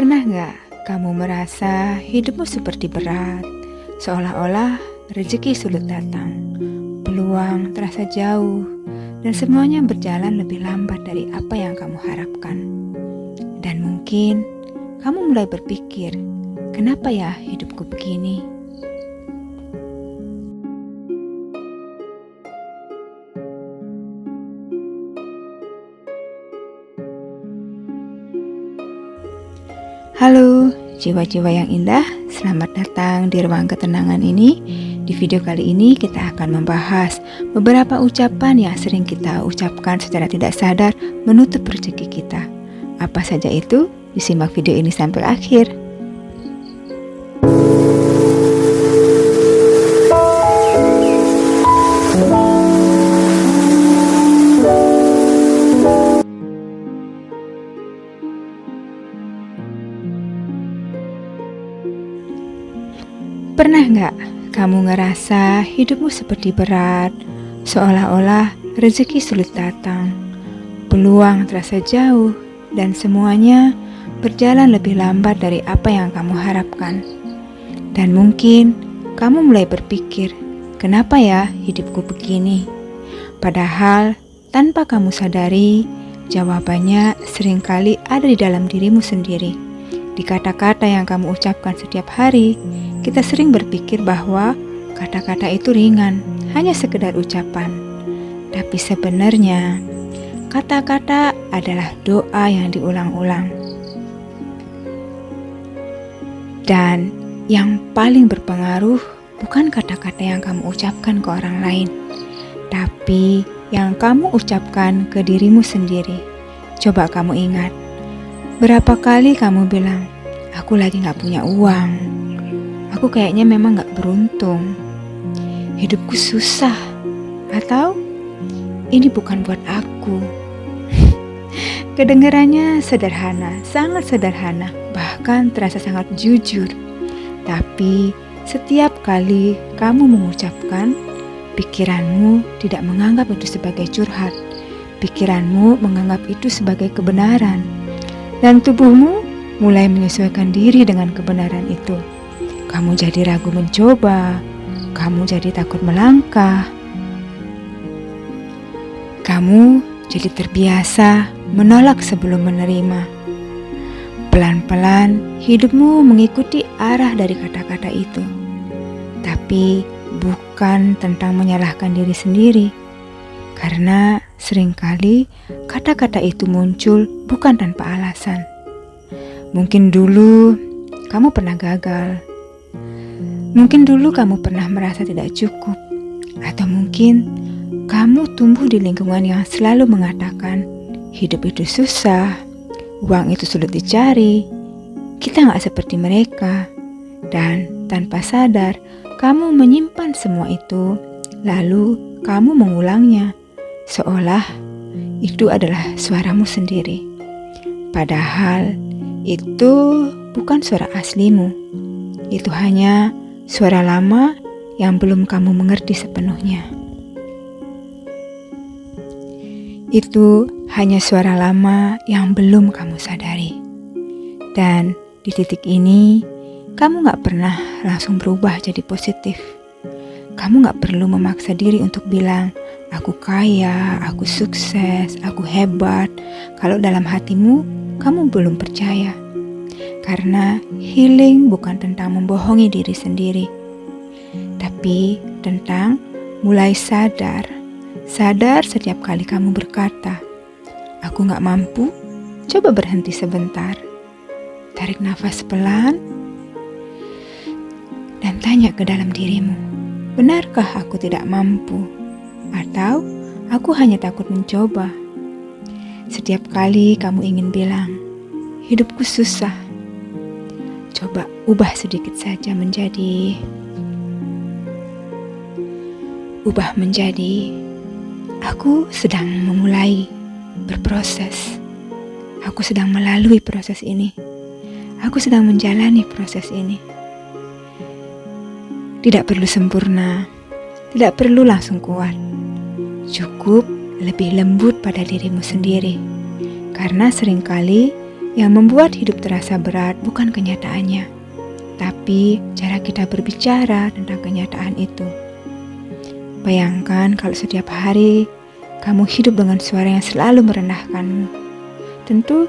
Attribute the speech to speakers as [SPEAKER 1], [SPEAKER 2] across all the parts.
[SPEAKER 1] Pernah nggak kamu merasa hidupmu seperti berat, seolah-olah rezeki sulit datang, peluang terasa jauh, dan semuanya berjalan lebih lambat dari apa yang kamu harapkan. Dan mungkin kamu mulai berpikir, kenapa ya hidupku begini? Halo, jiwa-jiwa yang indah, selamat datang di ruang ketenangan ini. Di video kali ini kita akan membahas beberapa ucapan yang sering kita ucapkan secara tidak sadar menutup rezeki kita. Apa saja itu? Disimak video ini sampai akhir. Pernah nggak kamu ngerasa hidupmu seperti berat, seolah-olah rezeki sulit datang, peluang terasa jauh, dan semuanya berjalan lebih lambat dari apa yang kamu harapkan? Dan mungkin kamu mulai berpikir, kenapa ya hidupku begini? Padahal tanpa kamu sadari, jawabannya seringkali ada di dalam dirimu sendiri. Di kata-kata yang kamu ucapkan setiap hari, kita sering berpikir bahwa kata-kata itu ringan, hanya sekedar ucapan. Tapi sebenarnya, kata-kata adalah doa yang diulang-ulang. Dan yang paling berpengaruh bukan kata-kata yang kamu ucapkan ke orang lain, tapi yang kamu ucapkan ke dirimu sendiri. Coba kamu ingat, berapa kali kamu bilang, aku lagi gak punya uang, aku kayaknya memang gak beruntung, hidupku susah, atau ini bukan buat aku. Kedengarannya sederhana, sangat sederhana, bahkan terasa sangat jujur. Tapi setiap kali kamu mengucapkan, pikiranmu tidak menganggap itu sebagai curhat. Pikiranmu menganggap itu sebagai kebenaran. Dan tubuhmu mulai menyesuaikan diri dengan kebenaran itu. Kamu jadi ragu mencoba, kamu jadi takut melangkah. Kamu jadi terbiasa menolak sebelum menerima. Pelan-pelan hidupmu mengikuti arah dari kata-kata itu. Tapi bukan tentang menyalahkan diri sendiri. Karena seringkali kata-kata itu muncul bukan tanpa alasan. Mungkin dulu kamu pernah gagal. Mungkin dulu kamu pernah merasa tidak cukup. Atau mungkin kamu tumbuh di lingkungan yang selalu mengatakan hidup itu susah, uang itu sulit dicari, kita gak seperti mereka. Dan tanpa sadar, kamu menyimpan semua itu, lalu kamu mengulangnya, seolah itu adalah suaramu sendiri. Padahal itu bukan suara aslimu. Itu hanya suara lama yang belum kamu mengerti sepenuhnya. Itu hanya suara lama yang belum kamu sadari. Dan di titik ini, kamu gak pernah langsung berubah jadi positif. Kamu gak perlu memaksa diri untuk bilang, aku kaya, aku sukses, aku hebat, kalau dalam hatimu, kamu belum percaya. Karena healing bukan tentang membohongi diri sendiri, tapi tentang mulai sadar setiap kali kamu berkata, aku gak mampu, coba berhenti sebentar. Tarik nafas pelan, dan tanya ke dalam dirimu, benarkah aku tidak mampu? Atau aku hanya takut mencoba? Setiap kali kamu ingin bilang, hidupku susah, coba ubah sedikit saja menjadi aku sedang memulai berproses. Aku sedang melalui proses ini. Aku sedang menjalani proses ini. Tidak perlu sempurna, tidak perlu langsung kuat. Cukup lebih lembut pada dirimu sendiri. Karena seringkali Yang membuat hidup terasa berat bukan kenyataannya, tapi cara kita berbicara tentang kenyataan itu. Bayangkan kalau setiap hari kamu hidup dengan suara yang selalu merendahkanmu. Tentu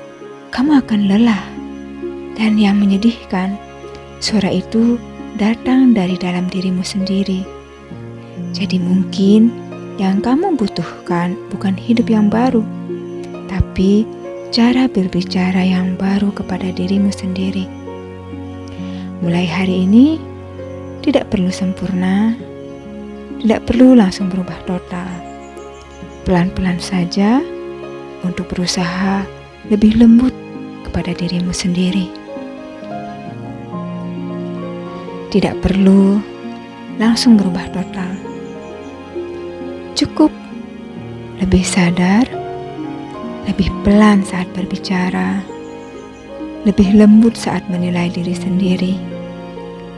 [SPEAKER 1] kamu akan lelah. Dan yang menyedihkan, suara itu datang dari dalam dirimu sendiri. Jadi mungkin yang kamu butuhkan bukan hidup yang baru, tapi cara berbicara yang baru kepada dirimu sendiri. Mulai hari ini, tidak perlu sempurna, tidak perlu langsung berubah total. Pelan-pelan saja untuk berusaha lebih lembut kepada dirimu sendiri. Tidak perlu langsung berubah total. Cukup lebih sadar, lebih pelan saat berbicara, lebih lembut saat menilai diri sendiri.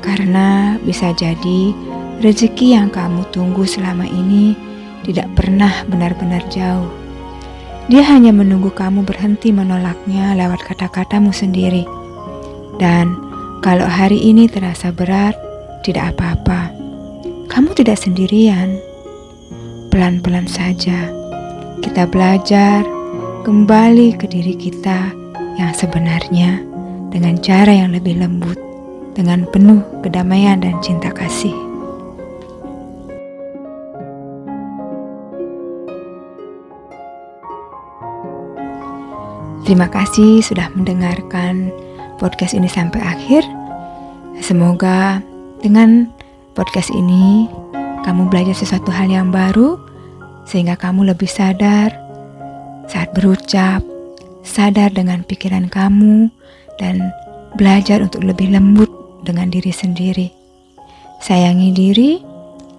[SPEAKER 1] Karena bisa jadi rezeki yang kamu tunggu selama ini tidak pernah benar-benar jauh. Dia hanya menunggu kamu berhenti menolaknya lewat kata-katamu sendiri. Dan kalau hari ini terasa berat, tidak apa-apa. Kamu tidak sendirian. Pelan-pelan saja, kita belajar kembali ke diri kita yang sebenarnya dengan cara yang lebih lembut, dengan penuh kedamaian dan cinta kasih. Terima kasih sudah mendengarkan podcast ini sampai akhir. Semoga dengan podcast ini kamu belajar sesuatu hal yang baru, sehingga kamu lebih sadar saat berucap, sadar dengan pikiran kamu, dan belajar untuk lebih lembut dengan diri sendiri. Sayangi diri,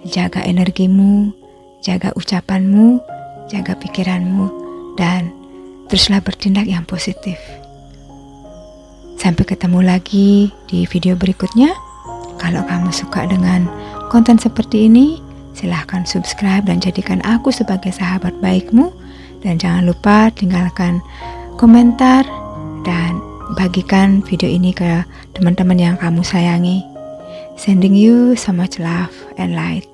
[SPEAKER 1] jaga energimu, jaga ucapanmu, jaga pikiranmu, dan teruslah bertindak yang positif. Sampai ketemu lagi di video berikutnya. Kalau kamu suka dengan konten seperti ini, silahkan subscribe dan jadikan aku sebagai sahabat baikmu. Dan jangan lupa tinggalkan komentar dan bagikan video ini ke teman-teman yang kamu sayangi. Sending you so much love and light.